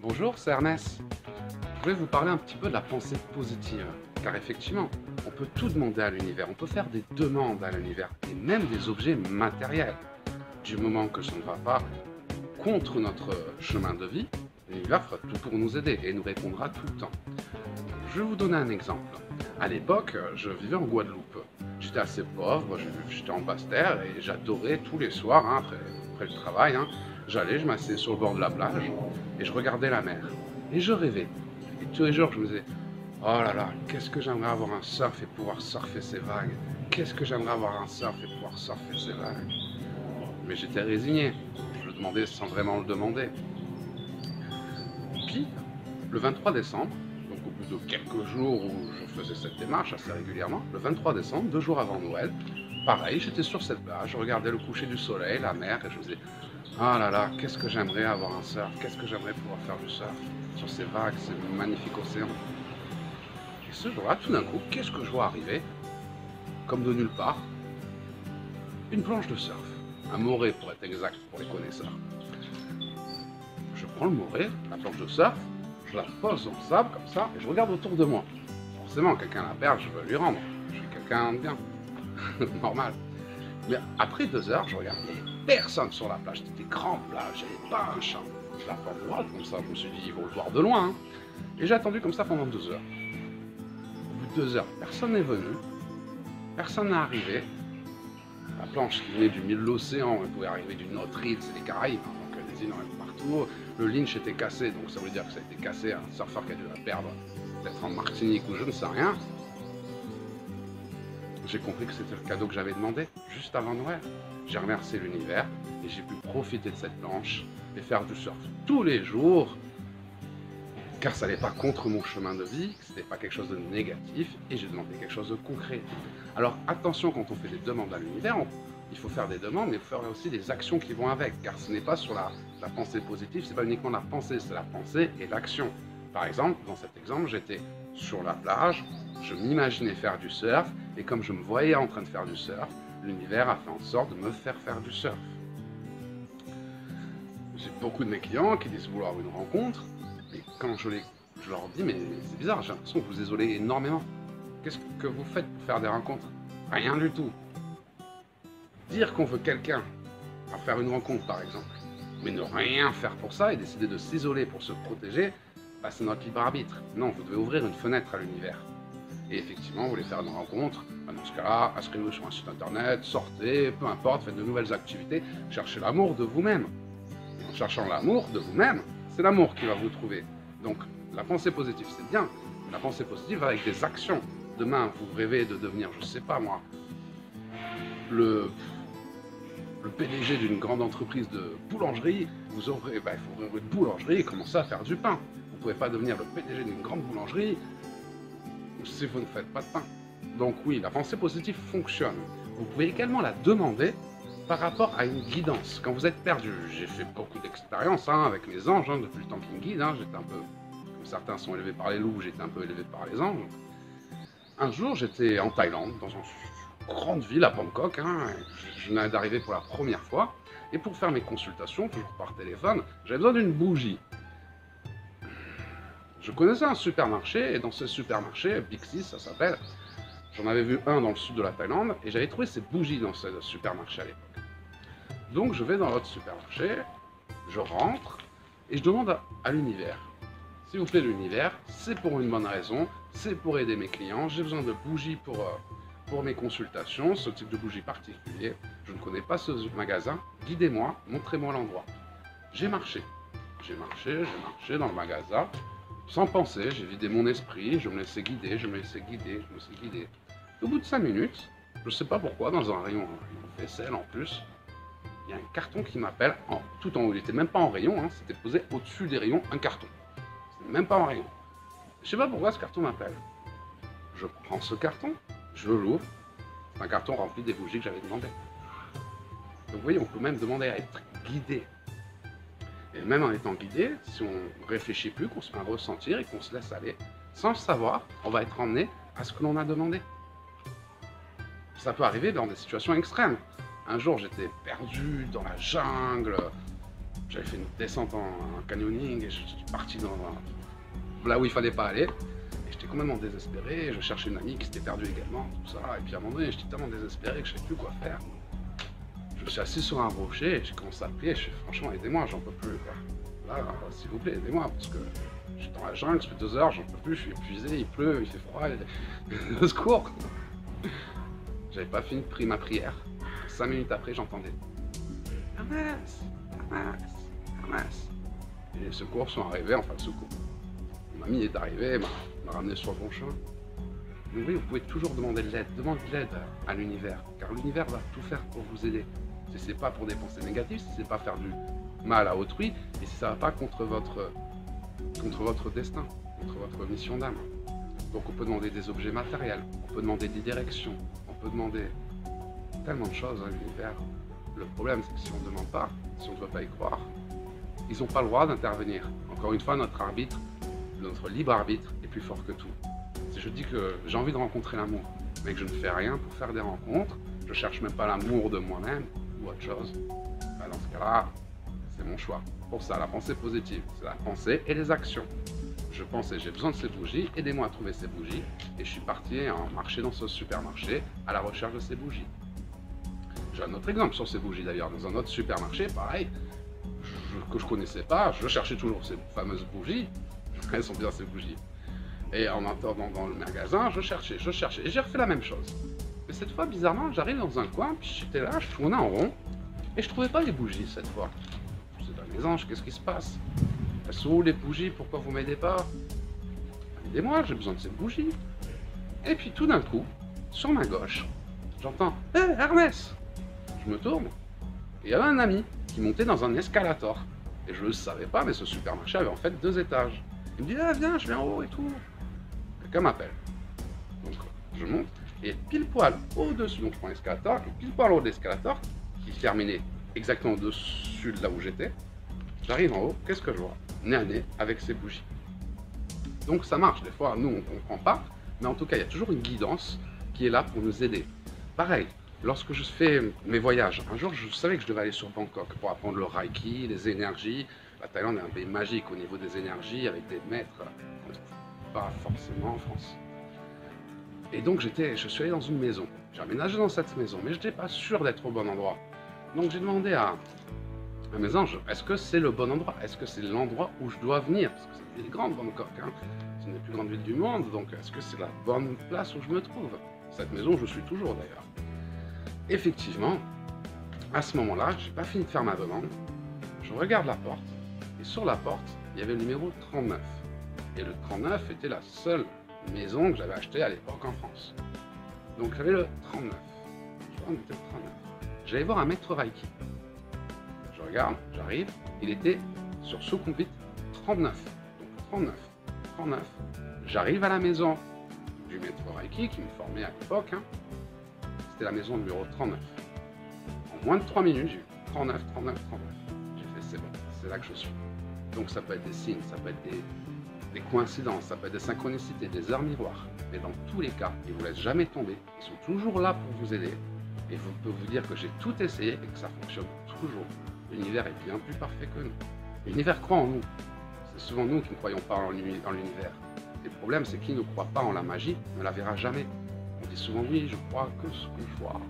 Bonjour, c'est Ernest. Je voulais vous parler un petit peu de la pensée positive. Car effectivement, on peut tout demander à l'univers, on peut faire des demandes à l'univers, et même des objets matériels. Du moment que ça ne va pas contre notre chemin de vie, l'univers fera tout pour nous aider et nous répondra tout le temps. Je vais vous donner un exemple. À l'époque, je vivais en Guadeloupe. J'étais assez pauvre, j'étais en basse-terre et j'adorais tous les soirs, après le travail, j'allais, je m'asseyais sur le bord de la plage et je regardais la mer. Et je rêvais. Et tous les jours, je me disais, oh là là, qu'est-ce que j'aimerais avoir un surf et pouvoir surfer ces vagues. Qu'est-ce que j'aimerais avoir un surf et pouvoir surfer ces vagues. Mais j'étais résigné. Je le demandais sans vraiment le demander. Puis, le 23 décembre, donc au bout de quelques jours où je faisais cette démarche assez régulièrement, le 23 décembre, 2 jours avant Noël, pareil, j'étais sur cette plage, je regardais le coucher du soleil, la mer, et je me disais, ah là là, qu'est-ce que j'aimerais avoir un surf, qu'est-ce que j'aimerais pouvoir faire du surf sur ces vagues, ces magnifiques océans. Et ce jour-là, tout d'un coup, qu'est-ce que je vois arriver, comme de nulle part, une planche de surf, un moré pour être exact pour les connaisseurs. Je prends le moré, la planche de surf, je la pose dans le sable comme ça, et je regarde autour de moi. Forcément, quelqu'un la perd, je veux lui rendre. Je suis quelqu'un de bien, normal. Mais après 2 heures, je regarde, il n'y avait personne sur la plage, c'était grand plage, il n'y avait pas un chat. Je la porte droite comme ça, je me suis dit, ils vont le voir de loin. Et j'ai attendu comme ça pendant 2 heures. Au bout de 2 heures, personne n'est venu, personne n'est arrivé. La planche qui venait du milieu de l'océan, elle pouvait arriver d'une autre île, c'est les Caraïbes, donc les îles en avaient partout. Le linge était cassé, donc ça veut dire que ça a été cassé, un surfeur qui a dû la perdre, peut-être en Martinique ou je ne sais rien. J'ai compris que c'était le cadeau que j'avais demandé, juste avant Noël. J'ai remercié l'univers et j'ai pu profiter de cette planche et faire du surf tous les jours, car ça n'allait pas contre mon chemin de vie, ce n'était pas quelque chose de négatif, et j'ai demandé quelque chose de concret. Alors attention, quand on fait des demandes à l'univers, il faut faire des demandes, mais il faut faire aussi des actions qui vont avec, car ce n'est pas sur la pensée positive, c'est pas uniquement la pensée, c'est la pensée et l'action. Par exemple, dans cet exemple, j'étais sur la plage, je m'imaginais faire du surf, et comme je me voyais en train de faire du surf, l'univers a fait en sorte de me faire du surf. J'ai beaucoup de mes clients qui disent vouloir une rencontre, et quand je leur dis, mais c'est bizarre, j'ai l'impression que vous isolez énormément. Qu'est-ce que vous faites pour faire des rencontres? Rien du tout. Dire qu'on veut quelqu'un à faire une rencontre, par exemple, mais ne rien faire pour ça et décider de s'isoler pour se protéger, bah, c'est notre libre arbitre. Non, vous devez ouvrir une fenêtre à l'univers. Et effectivement, vous voulez faire une rencontre, bah dans ce cas-là, inscrivez-vous sur un site internet, sortez, peu importe, faites de nouvelles activités, cherchez l'amour de vous-même. En cherchant l'amour de vous-même, c'est l'amour qui va vous trouver. Donc, la pensée positive, c'est bien, mais la pensée positive va avec des actions. Demain, vous rêvez de devenir, je sais pas moi, le PDG d'une grande entreprise de boulangerie, vous ouvrez, il faut ouvrir une boulangerie et commencer à faire du pain. Vous ne pouvez pas devenir le PDG d'une grande boulangerie si vous ne faites pas de pain. Donc oui, la pensée positive fonctionne. Vous pouvez également la demander par rapport à une guidance. Quand vous êtes perdu, j'ai fait beaucoup d'expériences avec mes anges depuis le temps qu'ils me guident. J'étais un peu, comme certains sont élevés par les loups, j'étais un peu élevé par les anges. Un jour, j'étais en Thaïlande, dans une grande ville à Bangkok. Je venais d'arriver pour la première fois. Et pour faire mes consultations, toujours par téléphone, j'avais besoin d'une bougie. Je connaissais un supermarché, et dans ce supermarché, Bixi ça s'appelle, j'en avais vu un dans le sud de la Thaïlande, et j'avais trouvé ces bougies dans ce supermarché à l'époque. Donc je vais dans votre supermarché, je rentre, et je demande à l'univers. S'il vous plaît l'univers, c'est pour une bonne raison, c'est pour aider mes clients, j'ai besoin de bougies pour mes consultations, ce type de bougie particulier, je ne connais pas ce magasin, guidez-moi, montrez-moi l'endroit. J'ai marché dans le magasin, sans penser, j'ai vidé mon esprit, je me laissais guider. Au bout de 5 minutes, je ne sais pas pourquoi, dans un rayon vaisselle en plus, il y a un carton qui m'appelle, tout en haut, il n'était même pas en rayon, c'était posé au-dessus des rayons, un carton. C'était même pas en rayon. Je ne sais pas pourquoi ce carton m'appelle. Je prends ce carton, je l'ouvre, c'est un carton rempli des bougies que j'avais demandé. Donc vous voyez, on peut même demander à être guidé. Et même en étant guidé, si on ne réfléchit plus, qu'on se fait un ressentir et qu'on se laisse aller, sans le savoir, on va être emmené à ce que l'on a demandé. Ça peut arriver dans des situations extrêmes. Un jour, j'étais perdu dans la jungle, J'avais fait une descente en canyoning et je suis parti là où il fallait pas aller. Et j'étais complètement désespéré. Je cherchais une amie qui s'était perdue également, tout ça. Et puis à un moment donné, j'étais tellement désespéré que je ne savais plus quoi faire. Je me suis assis sur un rocher et j'ai commencé à prier. Je suis franchement, aidez-moi, j'en peux plus, quoi. Là, s'il vous plaît, aidez-moi, parce que je suis dans la jungle, ça fait 2 heures, j'en peux plus, je suis épuisé, il pleut, il fait froid, au secours. J'avais pas fini de prier ma prière. 5 minutes après, j'entendais Hermès, Hermès, Hermès. Et les secours sont arrivés, enfin le secours. Mon ami est arrivé, m'a ramené sur le bon chemin. Mais oui, vous pouvez toujours demander de l'aide. Demandez de l'aide à l'univers, car l'univers va tout faire pour vous aider. Si c'est pas pour des pensées négatives, si c'est pas faire du mal à autrui, et si ça va pas contre votre destin, contre votre mission d'âme. Donc on peut demander des objets matériels, on peut demander des directions, on peut demander tellement de choses à l'univers. Le problème, c'est que si on ne demande pas, si on ne veut pas y croire, ils n'ont pas le droit d'intervenir. Encore une fois, notre arbitre, notre libre arbitre est plus fort que tout. Si je dis que j'ai envie de rencontrer l'amour, mais que je ne fais rien pour faire des rencontres, je cherche même pas l'amour de moi-même ou autre chose, ben dans ce cas-là, c'est mon choix. Pour ça, la pensée positive, c'est la pensée et les actions. Je pensais, j'ai besoin de ces bougies, aidez-moi à trouver ces bougies, et je suis parti en marché dans ce supermarché à la recherche de ces bougies. J'ai un autre exemple sur ces bougies d'ailleurs, dans un autre supermarché, pareil, que je connaissais pas, je cherchais toujours ces fameuses bougies, elles sont bien ces bougies. Et en entrant dans le magasin, je cherchais, et j'ai refait la même chose. Mais cette fois, bizarrement, j'arrive dans un coin, puis j'étais là, je tournais en rond, et je trouvais pas les bougies cette fois. Je me disais, les anges, qu'est-ce qui se passe? Elles sont où les bougies? Pourquoi vous m'aidez pas? Aidez-moi, j'ai besoin de ces bougies. Et puis tout d'un coup, sur ma gauche, j'entends « Hé, Hermès !» Je me tourne, et il y avait un ami qui montait dans un escalator. Et je ne le savais pas, mais ce supermarché avait en fait 2 étages. Il me dit « Ah, viens, je viens en haut et tout. » Quelqu'un m'appelle. Donc je monte, et pile poil au-dessus, donc je prends l'escalator, et pile poil au-haut de l'escalator, qui terminait exactement au-dessus de là où j'étais, j'arrive en haut, qu'est-ce que je vois? Nez à nez avec ces bougies. Donc ça marche, des fois nous on ne comprend pas, mais en tout cas il y a toujours une guidance qui est là pour nous aider. Pareil, lorsque je fais mes voyages, un jour je savais que je devais aller sur Bangkok pour apprendre le Reiki, les énergies. La Thaïlande est un pays magique au niveau des énergies, avec des maîtres qu'on ne trouve pas forcément en France. Et donc je suis allé dans une maison, j'ai aménagé dans cette maison, mais je n'étais pas sûr d'être au bon endroit. Donc j'ai demandé à mes anges, est-ce que c'est le bon endroit? Est-ce que c'est l'endroit où je dois venir? Parce que c'est une ville grande, Bangkok, hein. C'est une des plus grandes villes du monde, donc est-ce que c'est la bonne place où je me trouve? Cette maison, je suis toujours d'ailleurs. Effectivement, à ce moment-là, je n'ai pas fini de faire ma demande. Je regarde la porte, et sur la porte, il y avait le numéro 39. Et le 39 était la seule maison que j'avais achetée à l'époque en France. Donc j'avais le 39. Je crois qu'on était le 39. J'allais voir un maître Reiki. Je regarde, j'arrive, il était sur Sukhumvit 39. Donc 39. 39. J'arrive à la maison du maître Reiki qui me formait à l'époque. Hein. C'était la maison numéro 39. En moins de 3 minutes, j'ai eu 39, 39, 39. J'ai fait c'est bon, c'est là que je suis. Donc ça peut être des signes, ça peut être des coïncidences, ça peut être des synchronicités, des heures miroirs. Mais dans tous les cas, ils ne vous laissent jamais tomber. Ils sont toujours là pour vous aider. Et je peux vous dire que j'ai tout essayé et que ça fonctionne toujours. L'univers est bien plus parfait que nous. L'univers croit en nous. C'est souvent nous qui ne croyons pas en l'univers. Le problème, c'est qui ne croit pas en la magie ne la verra jamais. On dit souvent oui, je crois que ce que je vois.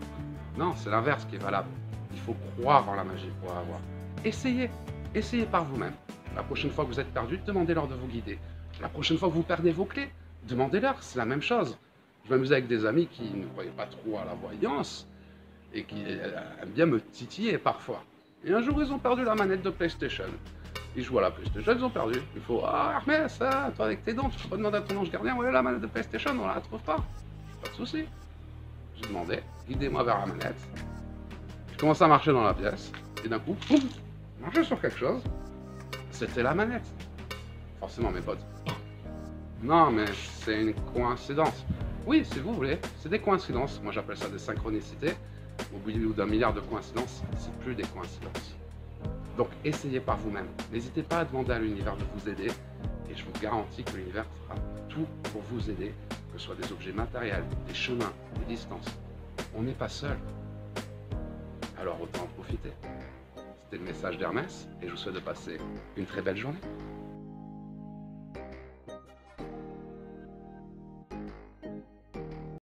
Non, c'est l'inverse qui est valable. Il faut croire en la magie pour la voir. Essayez. Essayez par vous-même. La prochaine fois que vous êtes perdu, demandez-leur de vous guider. La prochaine fois que vous perdez vos clés, demandez-leur. C'est la même chose. Je m'amusais avec des amis qui ne croyaient pas trop à la voyance et qui aiment bien me titiller parfois. Et un jour, ils ont perdu la manette de PlayStation. Ils jouent à la PlayStation, ils ont perdu. Il faut, ah Hermès, toi avec tes dents, tu peux pas demander à ton ange gardien, où est la manette de PlayStation, on la trouve pas. Pas de souci. J'ai demandé, guidez-moi vers la manette. Je commence à marcher dans la pièce, et d'un coup, boum, je marchais sur quelque chose. C'était la manette. Forcément, mes potes. Non, mais c'est une coïncidence. Oui, si vous voulez, c'est des coïncidences. Moi, j'appelle ça des synchronicités. Au bout d'un milliard de coïncidences, c'est plus des coïncidences. Donc, essayez par vous-même. N'hésitez pas à demander à l'univers de vous aider. Et je vous garantis que l'univers fera tout pour vous aider, que ce soit des objets matériels, des chemins, des distances. On n'est pas seul. Alors, autant en profiter. C'est le message d'Hermès et je vous souhaite de passer une très belle journée.